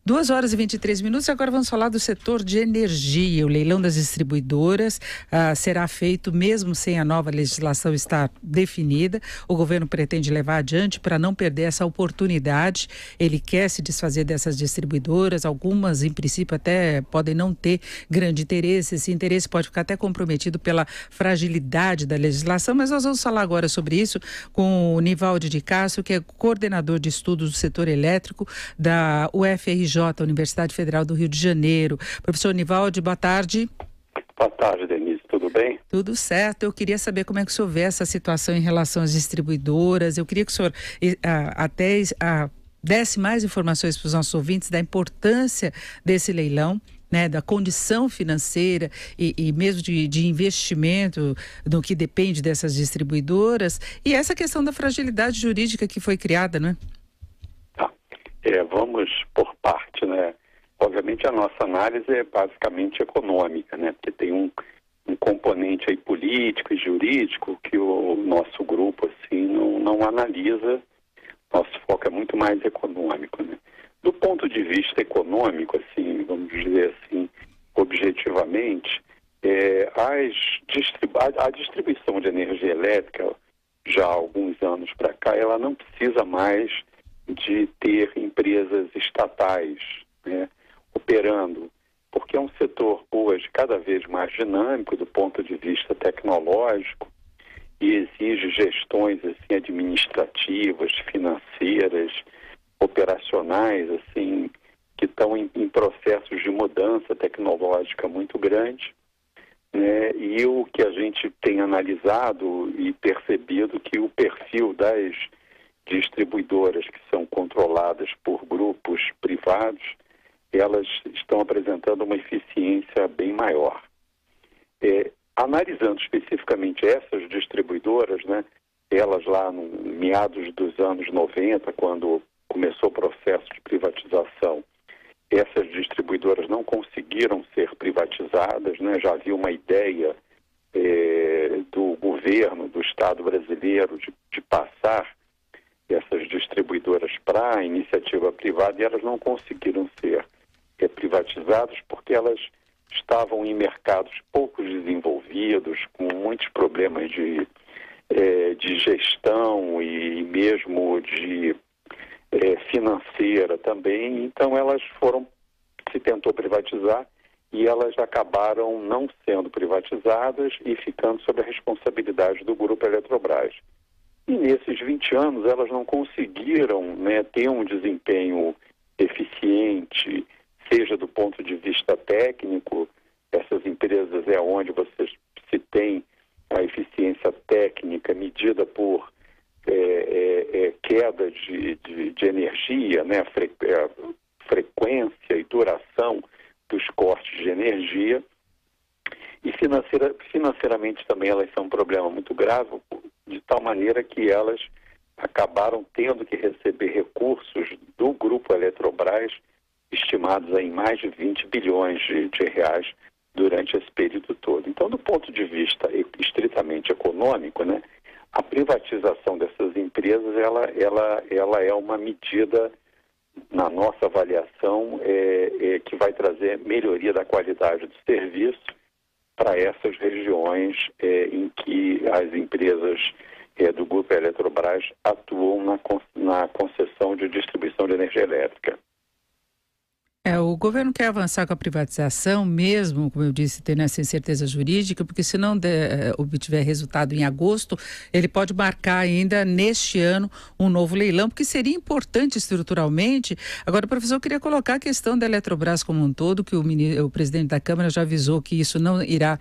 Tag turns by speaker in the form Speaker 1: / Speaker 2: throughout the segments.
Speaker 1: 2h23, agora vamos falar do setor de energia. O leilão das distribuidoras será feito mesmo sem a nova legislação estar definida. O governo pretende levar adiante para não perder essa oportunidade. Ele quer se desfazer dessas distribuidoras, algumas em princípio até podem não ter grande interesse. Esse interesse pode ficar até comprometido pela fragilidade da legislação, mas nós vamos falar agora sobre isso com o Nivaldo de Castro, que é coordenador de estudos do setor elétrico da UFRJ, Universidade Federal do Rio de Janeiro. Professor Nivaldo, boa tarde.
Speaker 2: Boa tarde, Denise. Tudo bem?
Speaker 1: Tudo certo. Eu queria saber como é que o senhor vê essa situação em relação às distribuidoras. Eu queria que o senhor desse mais informações para os nossos ouvintes da importância desse leilão, né, da condição financeira e mesmo de investimento no que depende dessas distribuidoras e essa questão da fragilidade jurídica que foi criada, né?
Speaker 2: Vamos por parte, né? Obviamente a nossa análise é basicamente econômica, né? Porque tem um componente aí político e jurídico que o nosso grupo, assim, não analisa. Nosso foco é muito mais econômico, né? Do ponto de vista econômico, assim, vamos dizer assim, objetivamente, a distribuição de energia elétrica, já há alguns anos para cá, ela não precisa mais de ter empresas estatais, né, operando, porque é um setor hoje cada vez mais dinâmico do ponto de vista tecnológico e exige gestões assim, administrativas, financeiras, operacionais, assim, que estão em processos de mudança tecnológica muito grande, né? E o que a gente tem analisado e percebido que o perfil das distribuidoras que são controladas por grupos privados, elas estão apresentando uma eficiência bem maior. Analisando especificamente essas distribuidoras, né, elas lá no meados dos anos 90, quando começou o processo de privatização, essas distribuidoras não conseguiram ser privatizadas, né? Já havia uma ideia do governo, do Estado brasileiro, de passar essas distribuidoras para a iniciativa privada e elas não conseguiram ser privatizadas porque elas estavam em mercados pouco desenvolvidos, com muitos problemas de gestão e mesmo de financeira também. Então elas se tentou privatizar e elas acabaram não sendo privatizadas e ficando sob a responsabilidade do Grupo Eletrobras. E nesses 20 anos elas não conseguiram, né, ter um desempenho eficiente, seja do ponto de vista técnico. Essas empresas é onde se tem a eficiência técnica medida por queda de energia, né, frequência e duração dos cortes de energia. E financeiramente também elas são um problema muito grave, de tal maneira que elas acabaram tendo que receber recursos do Grupo Eletrobras, estimados em mais de 20 bilhões de reais durante esse período todo. Então, do ponto de vista estritamente econômico, né, a privatização dessas empresas, ela é uma medida, na nossa avaliação, que vai trazer melhoria da qualidade do serviço para essas regiões em que as empresas do Grupo Eletrobras atuam na concessão de distribuição de energia elétrica.
Speaker 1: O governo quer avançar com a privatização, mesmo, como eu disse, tendo essa incerteza jurídica, porque se não obtiver resultado em agosto, ele pode marcar ainda neste ano um novo leilão, porque seria importante estruturalmente. Agora, professor, eu queria colocar a questão da Eletrobras como um todo, que o presidente da Câmara já avisou que isso não irá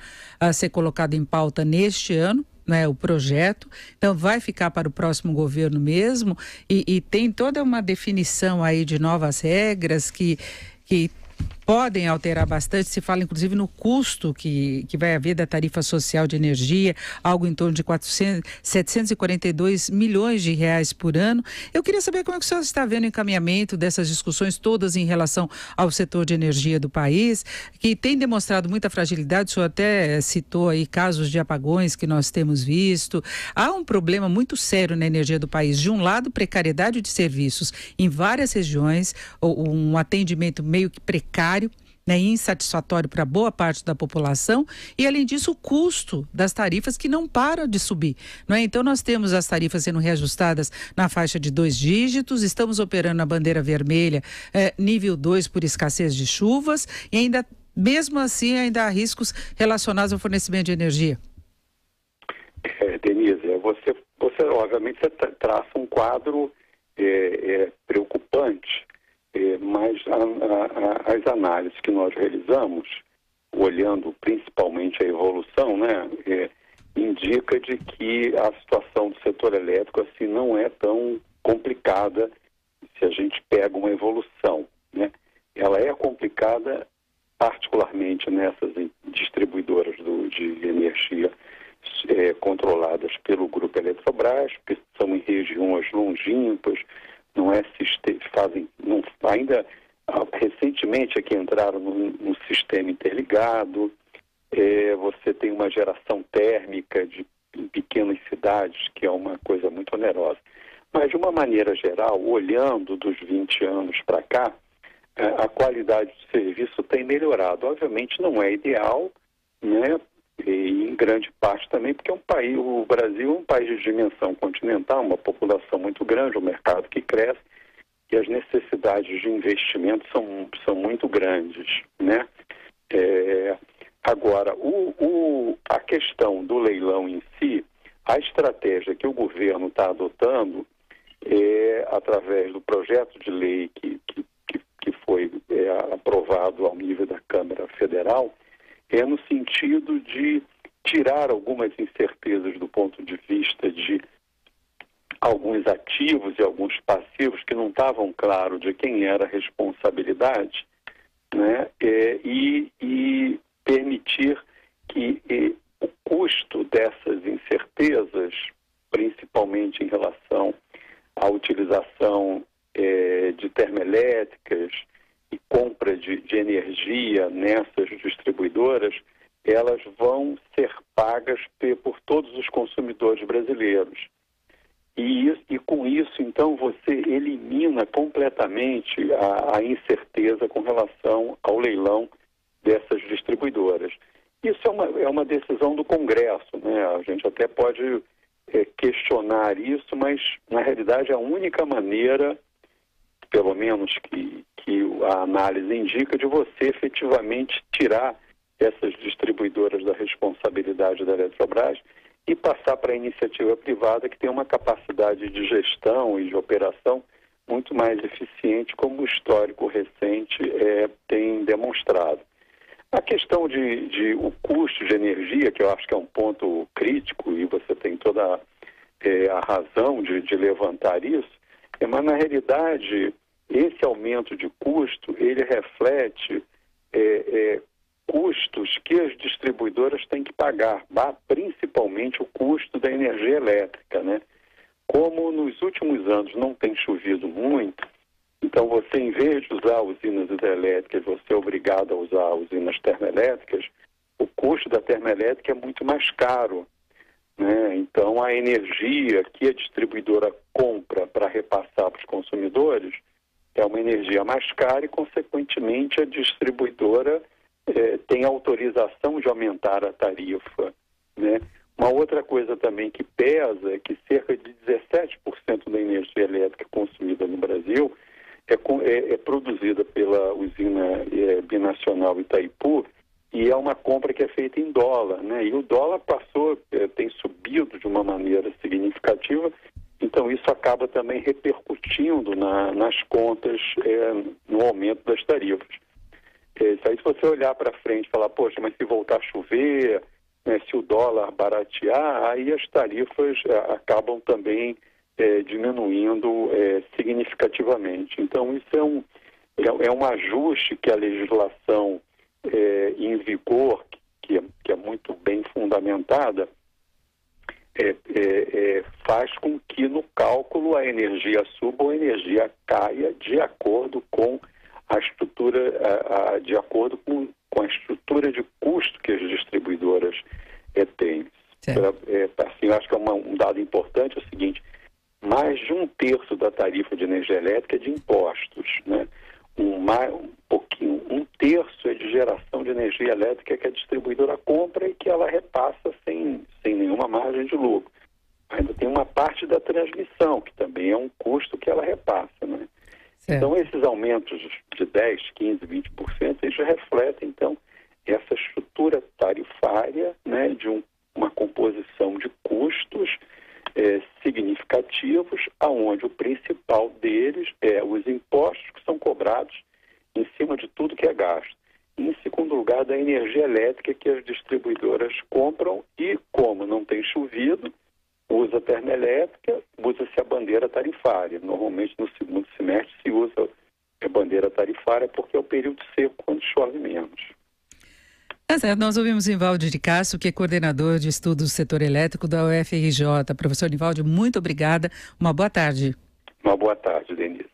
Speaker 1: ser colocado em pauta neste ano, né, o projeto, então vai ficar para o próximo governo mesmo, e tem toda uma definição aí de novas regras que podem alterar bastante. Se fala, inclusive, no custo que vai haver da tarifa social de energia, algo em torno de 742 milhões de reais por ano. Eu queria saber como é que o senhor está vendo o encaminhamento dessas discussões todas em relação ao setor de energia do país, que tem demonstrado muita fragilidade. O senhor até citou aí casos de apagões que nós temos visto. Há um problema muito sério na energia do país. De um lado, precariedade de serviços em várias regiões, um atendimento meio que precário, né, insatisfatório para boa parte da população, e além disso o custo das tarifas que não para de subir, não é? Então nós temos as tarifas sendo reajustadas na faixa de 2 dígitos, estamos operando na bandeira vermelha, nível 2 por escassez de chuvas, e ainda, mesmo assim, ainda há riscos relacionados ao fornecimento de energia.
Speaker 2: Denise, você obviamente traça um quadro preocupante, mas as análises que nós realizamos, olhando principalmente a evolução, né, indica de que a situação do setor elétrico assim não é tão complicada se a gente pega uma evolução, né? Ela é complicada particularmente nessas distribuidoras de energia controladas pelo Grupo Eletrobras, que são em regiões longínquas, ainda recentemente é que entraram no sistema interligado. Você tem uma geração térmica em pequenas cidades, que é uma coisa muito onerosa. Mas, de uma maneira geral, olhando dos 20 anos para cá, a qualidade do serviço tem melhorado. Obviamente não é ideal, né? E em grande parte também porque o Brasil é um país de dimensão continental, uma população muito grande, um mercado que cresce, e as necessidades de investimento são muito grandes, né? Agora, a questão do leilão em si, a estratégia que o governo está adotando através do projeto de lei que foi aprovado ao nível da Câmara Federal, no sentido de tirar algumas incertezas do ponto de vista de alguns ativos e alguns passivos que não estavam claros de quem era a responsabilidade, né? E permitir que o custo dessas incertezas, principalmente em relação à utilização de termoelétricas e compra de energia nessas distribuidoras, elas vão ser pagas por todos os consumidores brasileiros. E com isso, então, você elimina completamente a incerteza com relação ao leilão dessas distribuidoras. Isso é uma decisão do Congresso, né? A gente até pode questionar isso, mas, na realidade, a única maneira, pelo menos que a análise indica, de você efetivamente tirar essas distribuidoras da responsabilidade da Eletrobras e passar para a iniciativa privada, que tem uma capacidade de gestão e de operação muito mais eficiente, como o histórico recente tem demonstrado. A questão de o custo de energia, que eu acho que é um ponto crítico, e você tem toda a razão de levantar isso, mas na realidade esse aumento de custo, ele reflete custos que as distribuidoras têm que pagar, principalmente o custo da energia elétrica, né? Como nos últimos anos não tem chovido muito, então você, em vez de usar usinas hidrelétricas, você é obrigado a usar usinas termoelétricas, o custo da termoelétrica é muito mais caro, né? Então a energia que a distribuidora compra para repassar para os consumidores é uma energia mais cara e, consequentemente, a distribuidora tem autorização de aumentar a tarifa, né? Uma outra coisa também que pesa é que cerca de 17% da energia elétrica consumida no Brasil é produzida pela usina binacional Itaipu, e é uma compra que é feita em dólar, né? E o dólar tem subido de uma maneira significativa, então isso acaba também repercutindo nas contas, no aumento das tarifas. Aí, se você olhar para frente e falar, poxa, mas se voltar a chover, né, se o dólar baratear, aí as tarifas acabam também diminuindo significativamente. Então, isso é um ajuste que a legislação em vigor, que é muito bem fundamentada, faz com que no cálculo a energia suba ou a energia caia de acordo com a estrutura, de acordo com a estrutura de custo que as distribuidoras têm. Assim, eu acho que um dado importante é o seguinte: mais de 1/3 da tarifa de energia elétrica é de impostos, né? Um terço é de geração de energia elétrica que a distribuidora compra e que ela repassa sem nenhuma margem de lucro. Ainda tem uma parte da transmissão, que também é um custo que ela repassa, né? Então, esses aumentos de 10%, 15%, 20%, eles refletem, então, essa estrutura tarifária, né, de uma composição de custos significativos, aonde o principal deles é os impostos que são cobrados em cima de tudo que é gasto. E, em segundo lugar, da energia elétrica que as distribuidoras compram e, como não tem chovido, usa a termoelétrica, usa-se a bandeira tarifária. Normalmente, no segundo semestre, se usa a bandeira tarifária porque é o período seco, quando chove menos.
Speaker 1: Nós ouvimos Nivaldo de Castro, que é coordenador de estudos do setor elétrico da UFRJ. Professor Nivaldo, muito obrigada. Uma boa tarde.
Speaker 2: Uma boa tarde, Denise.